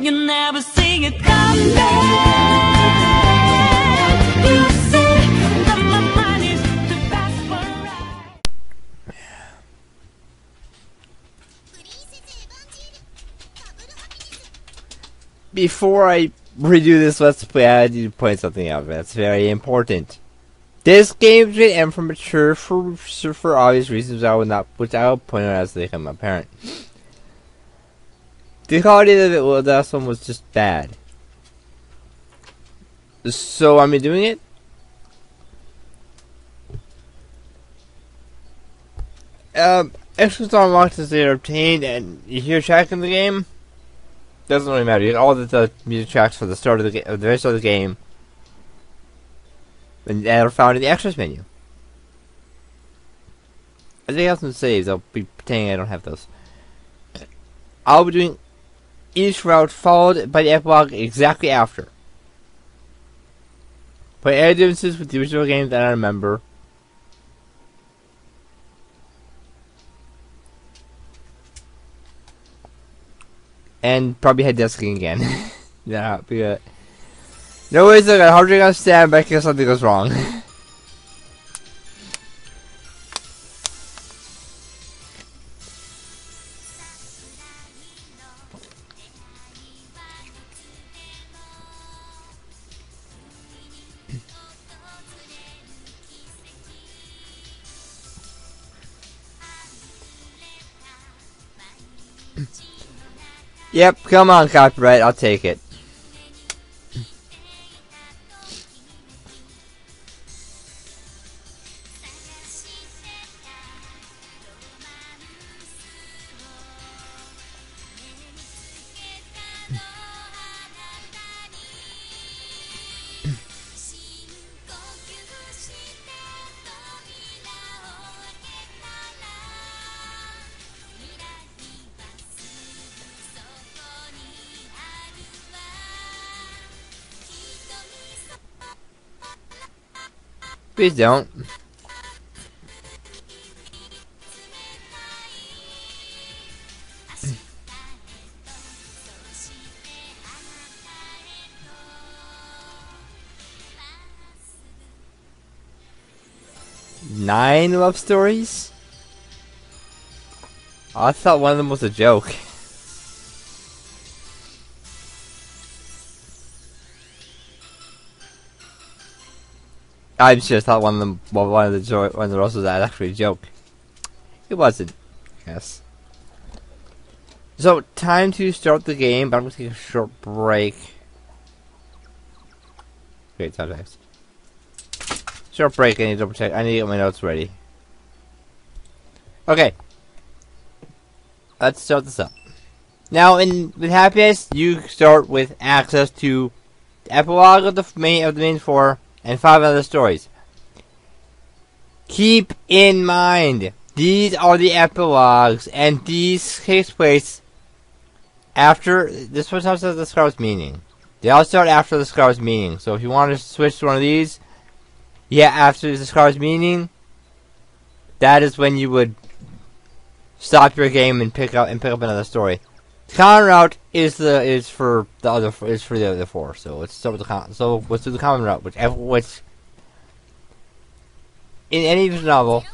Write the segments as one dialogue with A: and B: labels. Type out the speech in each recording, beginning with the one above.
A: You never see it come back. You say that my mind is too fast for right.
B: Before I redo this Let's Play, I need to point something out that's very important. This game is rated M for mature for obvious reasons which I will point out as they become apparent. The quality of it, well, last one was just bad. So I'm doing it. Extras unlocked as they are obtained, and you hear track in the game. Doesn't really matter. You get all the music tracks for the start of the game, the very start of the game, and that are found in the extras menu. I think I have some saves. I'll be pretending I don't have those. I'll be doing each route followed by the epilogue exactly after. But any differences with the original game that I remember. And probably head desking again. Yeah, be good. No ways I got hard to understand, but I guess something goes wrong. Yep, come on, copyright, I'll take it. Please don't. Nine love stories? Oh, I thought one of them was a joke. I just thought one of the rest was actually a joke. It wasn't. Yes. So, time to start the game, but I'm going to take a short break. Great, subjects. Short break, I need to double check. I need to get my notes ready. Okay. Let's start this up. Now, with Happiest, you start with access to the epilogue of the main four and 5 other stories. Keep in mind, these are the epilogues, and these take place after. This one starts at the Scar's meaning. They all start after the Scar's meaning. So if you want to switch to one of these, yeah, after the Scar's meaning, that is when you would stop your game and pick up another story. The common route is for the other 4. So let's start with let's do the common route, which in any novel.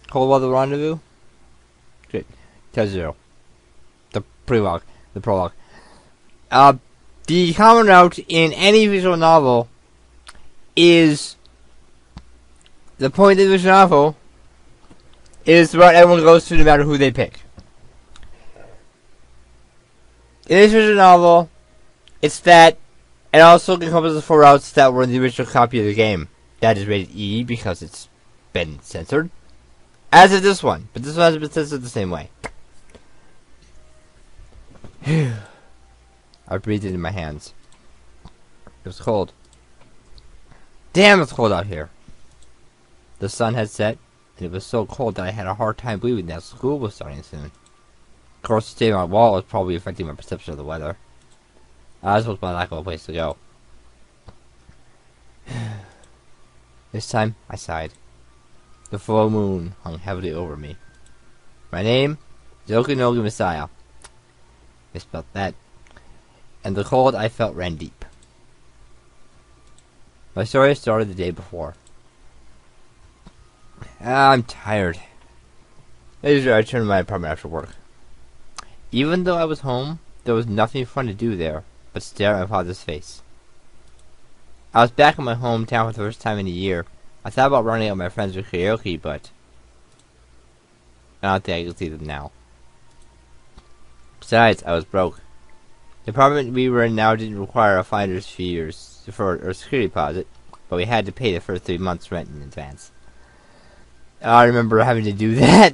B: Cold Weather Rendezvous. Good. Tell 0. The prologue. The common route in any visual novel is the point of the visual novel is what everyone goes to no matter who they pick. In this visual novel, it's that, and also encompasses the 4 routes that were in the original copy of the game. That is rated E because it's been censored. As is this one, but this one has been censored the same way. I breathed it in my hands. It was cold. Damn, it's cold out here. The sun had set, and it was so cold that I had a hard time believing that school was starting soon. Of course, staying on my wall was probably affecting my perception of the weather. As was my lack of a place to go. This time, I sighed. The full moon hung heavily over me. My name is Okonogi Masaya. Misspelled that. And the cold I felt ran deep. My story started the day before. I'm tired. Usually I returned to my apartment after work. Even though I was home, there was nothing fun to do there but stare at my father's face. I was back in my hometown for the first time in a year. I thought about running out with my friends for karaoke, but I don't think I can see them now. Besides, I was broke. The apartment we were in now didn't require a finder's fee or security deposit, but we had to pay the first 3 months' rent in advance. I remember having to do that.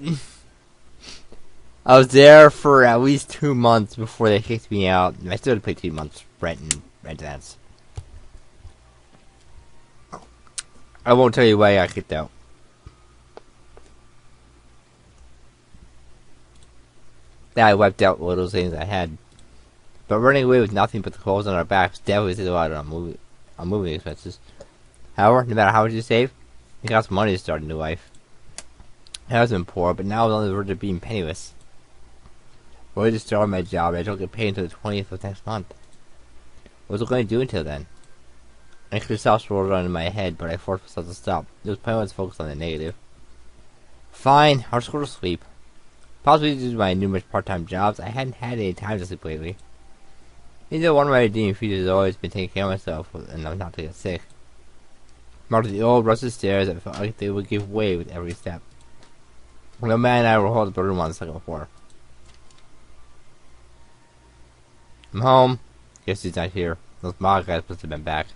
B: I was there for at least 2 months before they kicked me out, and I still had to pay 3 months' rent in advance. I won't tell you why I got kicked out. I wiped out little things I had. But running away with nothing but the clothes on our backs definitely saved a lot on moving expenses. However, no matter how much you save, it costs money to start a new life. I was been poor, but now I was on the verge of being penniless. I already started my job, and I don't get paid until the 20th of next month. What was I going to do until then? Actually, thoughts rolled around in my head, but I forced myself to stop. It was pointless to focus on the negative. Fine, I'll just go to sleep. Possibly due to my numerous part-time jobs, I hadn't had any time to sleep lately. Even though one of my redeeming features has always been taking care of myself and not to get sick. Marked the old rusted stairs that felt like they would give way with every step. My man and I were holding the room on the second floor. I'm home. Guess he's not here. Those mob guys must have been back.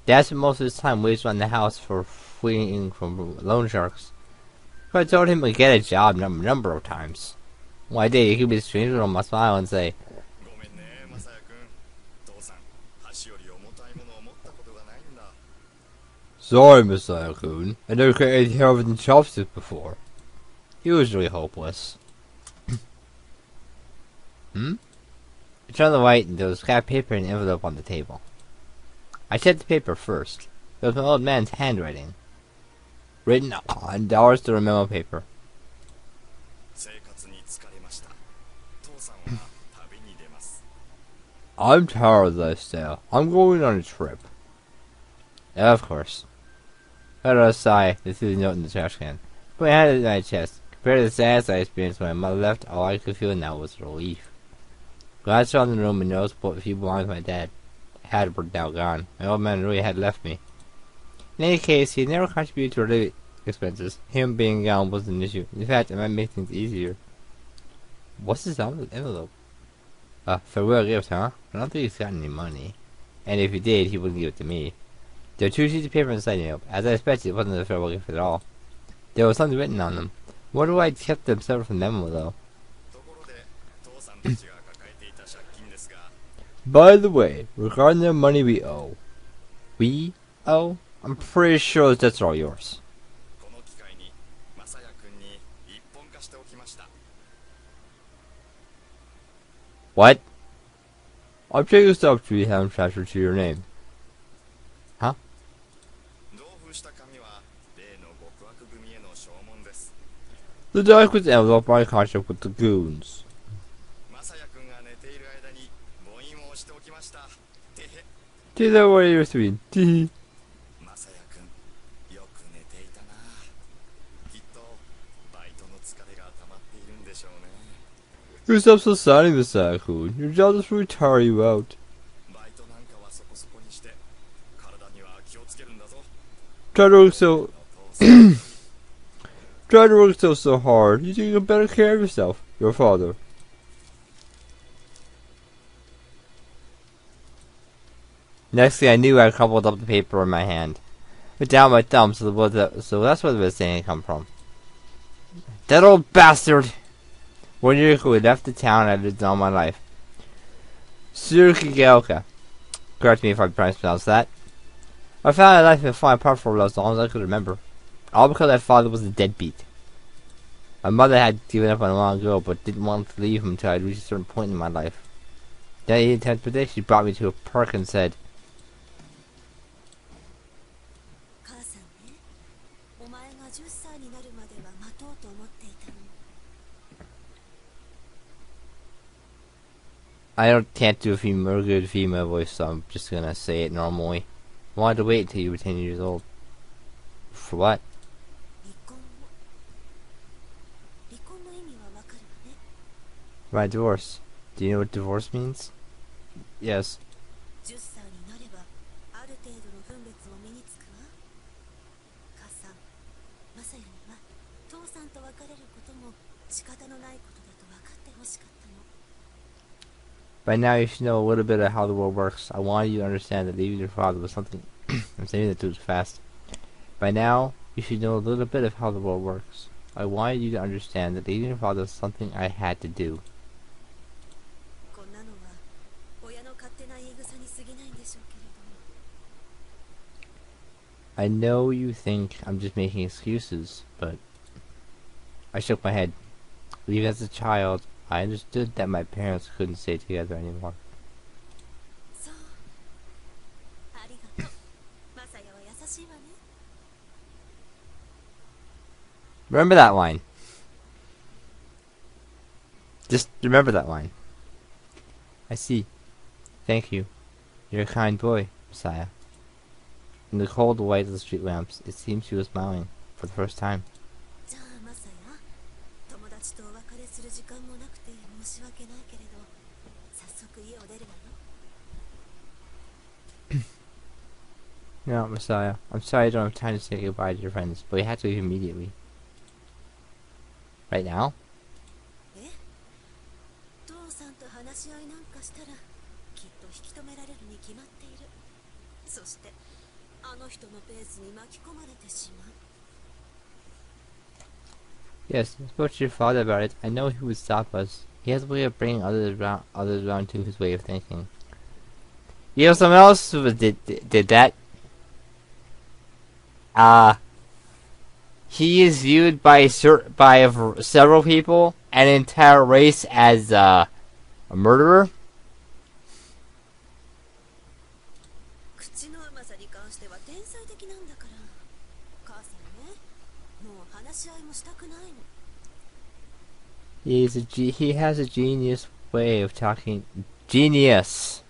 B: Dad spent most of his time wasting around the house for fleeing from loan sharks. But I told him to get a job a number of times. One day he could be a stranger on my smile and say, "Sorry, Masaya-kun. I never cut anything heavier than chopsticks before." He was really hopeless. I turned on the light and there was scrap paper and an envelope on the table. I checked the paper first. It was my old man's handwriting. Written on dollar store memo paper. I'm tired of lifestyle. I'm going on a trip. Yeah, of course. I let out a sigh and threw the note in the trash can. Put my hand in my chest. Compared to the sadness I experienced when my mother left, all I could feel now was relief. Glanced around the room and noticed what few belongings my dad had were now gone. My old man really had left me. In any case, he had never contributed to our living expenses. Him being gone wasn't an issue. In fact, it might make things easier. What's this envelope? Farewell gift, huh? I don't think he's got any money. And if he did, he wouldn't give it to me. There were 2 sheets of paper inside the envelope. As I expected, it wasn't a farewell gift at all. There was something written on them. Wonder why I kept them separate from the memo, though. By the way, regarding the money we owe. We owe? I'm pretty sure those debts are all yours. What? I'm taking this up to have them transferred to your name. Huh? The document envelope my contract with the goons. Do that what you're doing. You stop so sunny, Masaya-kun. Your job is to tire you out. Try to work so try to work so hard. You think you can better care of yourself. Your father. Next thing I knew, I crumpled up the paper in my hand. Put down my thumb, so that's where the saying come from. That old bastard! 1 year ago, we left the town I lived in all my life. Surukigaoka. Correct me if I mispronounced that. I found my life had fallen apart for as long as I could remember. All because my father was a deadbeat. My mother had given up on him long ago, but didn't want to leave him until I reached a certain point in my life. That 10th birthday, she brought me to a park and said, can't do a good female voice, so I'm just gonna say it normally. I wanted to wait until you were 10 years old. For what?
C: 離婚を離婚の意味はわかるわね。
B: My divorce. Do you know what divorce means? Yes.
C: 10歳になればある程度の分別も身につくわ。母さん、マサヤには父さんと別れることも仕方のないことだと分かってほしかったの。
B: By now you should know a little bit of how the world works. I wanted you to understand that leaving your father was something... I'm saying that too fast. By now you should know a little bit of how the world works. I wanted you to understand that leaving your father was something I had to do.
C: こんなのは親の勝手な言い草に過ぎないんでしょうけれども。
B: I know you think I'm just making excuses, but... I shook my head. Even as a child, I understood that my parents couldn't stay together anymore.
C: そう。ありがとう。マサヤは優しいわね。
B: Remember that line. Just remember that line. I see. Thank you. You're a kind boy, Masaya. In the cold light of the street lamps, it seemed she was smiling for the first time.
C: じゃあマサヤ、友達とお別れする時間もなくて申し訳ないけれど、早速家を出るわよ。
B: No, Masaya. I'm sorry I don't have time to say goodbye to your friends, but we have to leave immediately. Right now?
C: え？父さんと話し合いなんかしたらきっと引き止められるに決まっている。そしてあの人のペースに巻き込まれてしまう。
B: Yes, I spoke to your father about it. I know he would stop us. He has a way of bringing others around to his way of thinking. You know, someone else did that. He is viewed by several people, an entire race, as a murderer.
C: 口のうまさに関しては天才的なんだから。母さんね、もう話し合いもしたくないの。
B: He has a genius way of talking. Genius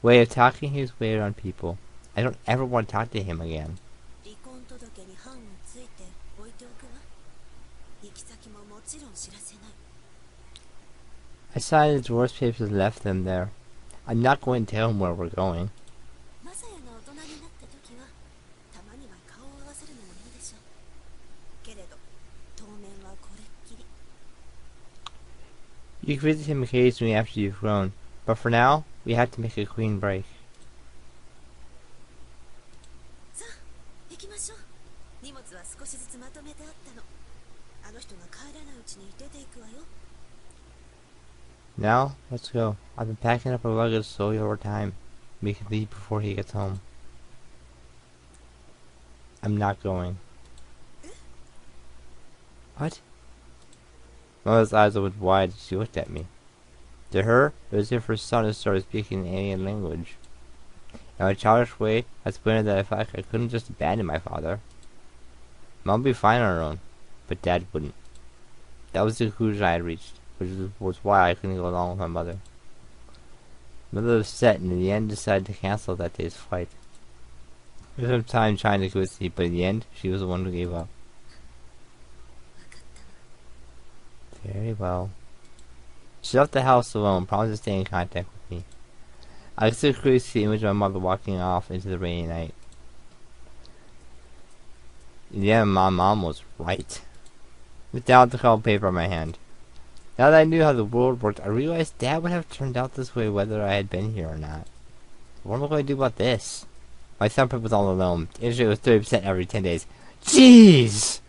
B: way of talking his way around people. I don't ever want to talk to him again.
C: 離婚届に判をついて置いておくわ。行き先ももちろん知らせない。
B: I signed the divorce papers and left them there. I'm not going to tell him where we're going.
C: マサヤが大人になった時はたまには顔を合わせるのもいいでしょう。けれど当面はこれっきり。
B: You can visit him occasionally after you've grown, but for now, we have to make a clean break.
C: さあ行きましょう。荷物は少しずつまとめてあったの。あの人が帰らないうちに出ていくわよ。
B: Now, let's go. I've been packing up our luggage slowly over time. We can leave before he gets home. I'm not going. What? Mother's eyes opened wide as she looked at me. To her, it was as if her son had started speaking an alien language. In a childish way, I explained that I couldn't just abandon my father. Mom would be fine on her own, but Dad wouldn't. That was the conclusion I had reached, which was why I couldn't go along with my mother. Mother was upset and in the end decided to cancel that day's flight. We spent some time trying to convince me, but in the end, she was the one who gave up.
C: 分かったわ。
B: Very well. She left the house alone, promised to stay in contact with me. I could still clearly see the image of my mother walking off into the rainy night. In the end, my mom was right. With down the colored paper in my hand. Now that I knew how the world worked, I realized Dad would have turned out this way whether I had been here or not. What am I going to do about this? My thumbprint was all alone. The interest rate was 30% every 10 days. Jeez!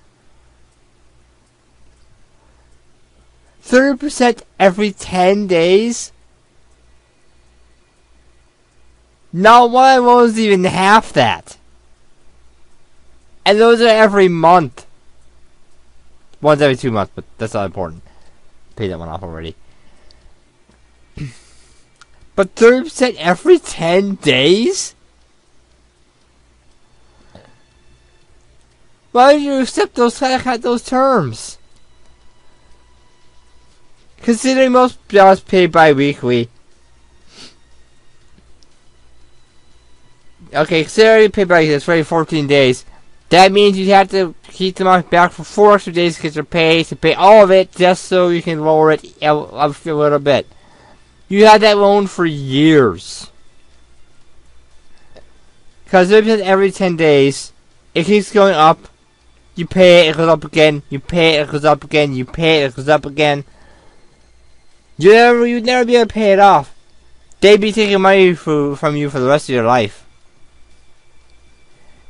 B: 30% every 10 days? Not one of them was even half that. And those are every month. One's every 2 months, but that's not important. Paid that one off already. But 30% every 10 days? Why did you accept those terms? Considering most jobs pay bi-weekly. Okay, considering pay by it's already 14 days. That means you have to keep them on back for 4 extra days to get your pay, to pay all of it, just so you can lower it up a little bit. You had that loan for years. Because every 10 days, it keeps going up. You pay it, it goes up again. You pay it, it goes up again. You pay it, it goes up again. You'd never be able to pay it off. They'd be taking money from you for the rest of your life.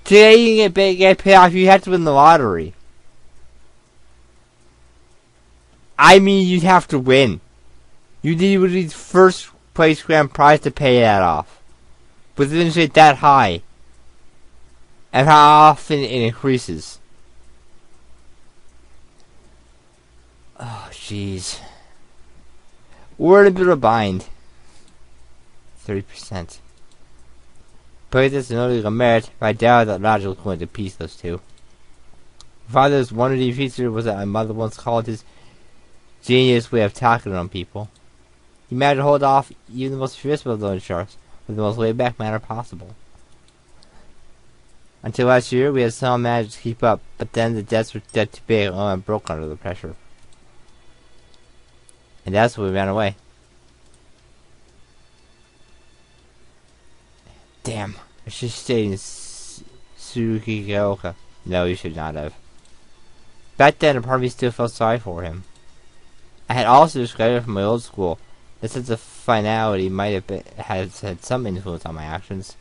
B: Today you can get paid off, you have to win the lottery. I mean, you'd have to win. You need first place grand prize to pay that off. With an interest rate that high. And how often it increases. Oh, jeez. We're in a bit of a bind. 30%. But this is another merit, but I doubt that logic was going to piece those two. My father's one feature was that my mother once called his genius way of talking on people. He managed to hold off even the most fierce of loan sharks with the most laid-back manner possible. Until last year, we had somehow managed to keep up, but then the debts were too big and I broke under the pressure. And that's when we ran away. Damn, I should stay in Sukigaoka. No, you should not have. Back then, a part of me still felt sorry for him. I had also discarded from my old school. The sense of finality might have had some influence on my actions.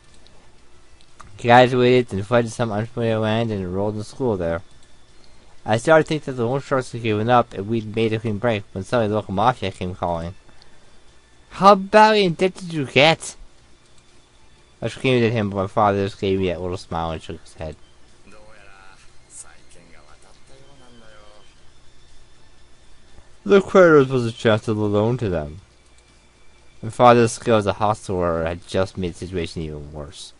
B: Graduated, then fled to some unfamiliar land and enrolled in school there. I started to think that the loan sharks had given up and we'd made a clean break when suddenly the local mafia came calling. How badly in debt did you get? I screamed at him, but my father just gave me that little smile and shook his head. The creditors was a chance to the loan to them. My father's skill as a hostler had just made the situation even worse.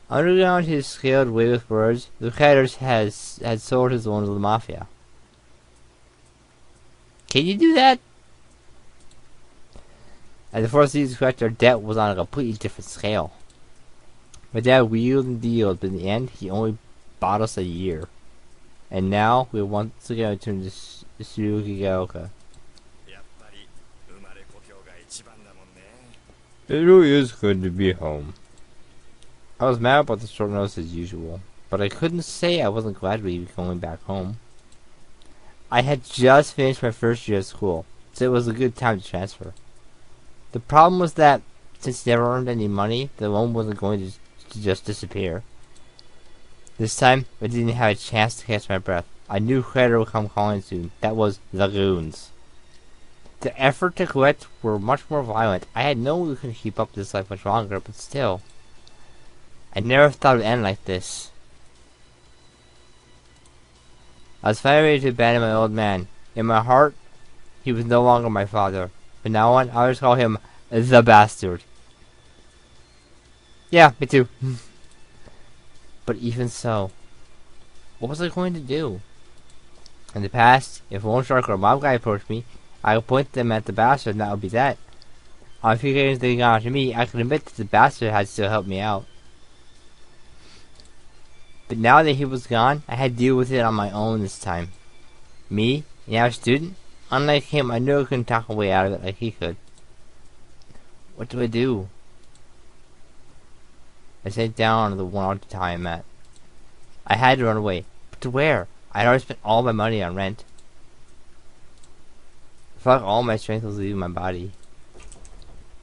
B: Underground his skilled way with words, the creditors had sold his loan to the mafia. Can you do that? As the first season correct, our debt was on a completely different scale. My dad wheeled and dealed, but in the end, he only bought us a year. And now, we once again returned to Sukigaoka. It really is good to be home. I was mad about the short notice as usual, but I couldn't say I wasn't glad to be going back home. I had just finished my first year at school, so it was a good time to transfer. The problem was that, since I never earned any money, the loan wasn't going to just disappear. This time, I didn't have a chance to catch my breath. I knew creditor would come calling soon. That was the goons. The effort to collect were much more violent. I had known we couldn't keep up this life much longer, but still. I never thought it would end like this. I was finally ready to abandon my old man. In my heart, he was no longer my father. From now on, I always call him the bastard. Yeah, me too. But even so, what was I going to do? In the past, if a loan shark or a mob guy approached me, I would point them at the bastard and that would be that. On a few occasions they got onto me, I could admit that the bastard had still helped me out. But now that he was gone, I had to deal with it on my own this time. Me, an average student, unlike him, I knew I couldn't talk a way out of it like he could. What do I do? I sat down on the one time I'm at. I had to run away. But to where? I had already spent all my money on rent. I felt like all my strength was leaving my body.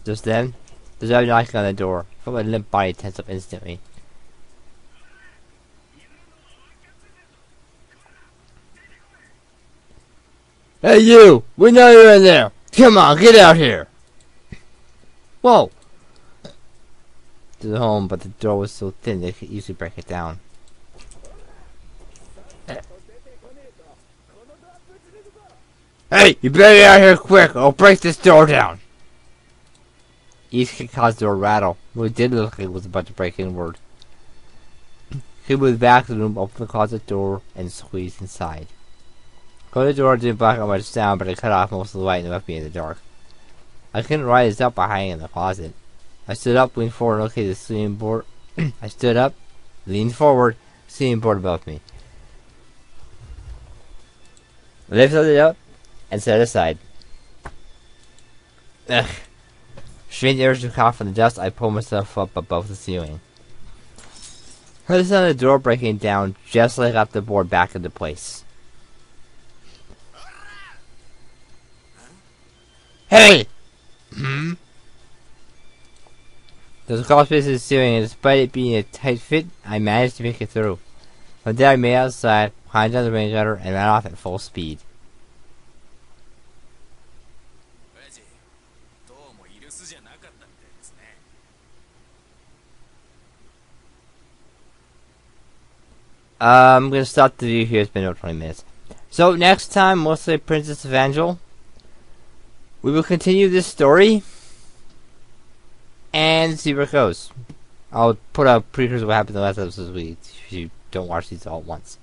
B: Just then, there's a knocking on the door. I felt my limp body tense up instantly. Hey you! We know you're in there! Come on, get out here! Whoa! To the home, but the door was so thin they could easily break it down. Hey! You better get out here quick! I'll break this door down! Each kick caused the door to rattle. It did look like it was about to break inward. He moved back to the room, opened the closet door, and squeezed inside. Closed the door didn't block out much sound, but it cut off most of the light and left me in the dark. I couldn't rise up by hiding in the closet. I stood up, leaned forward, and located the ceiling board. I stood up, leaned forward, ceiling board above me. I lifted it up and set it aside. Ugh. Strained the urge to cough from the dust, I pulled myself up above the ceiling. Heard the sound of the door breaking down just as I got the board back into place. Hey! Hmm? There was a crawl space in the ceiling, and despite it being a tight fit, I managed to make it through. From there I made it outside, climbed down the rain gutter, and ran off at full speed. I'm gonna stop the video here. It's been over 20 minutes. So next time, we'll say Princess Evangile. We will continue this story and see where it goes. I'll put a precursor of what happened in the last episode if you don't watch these all at once.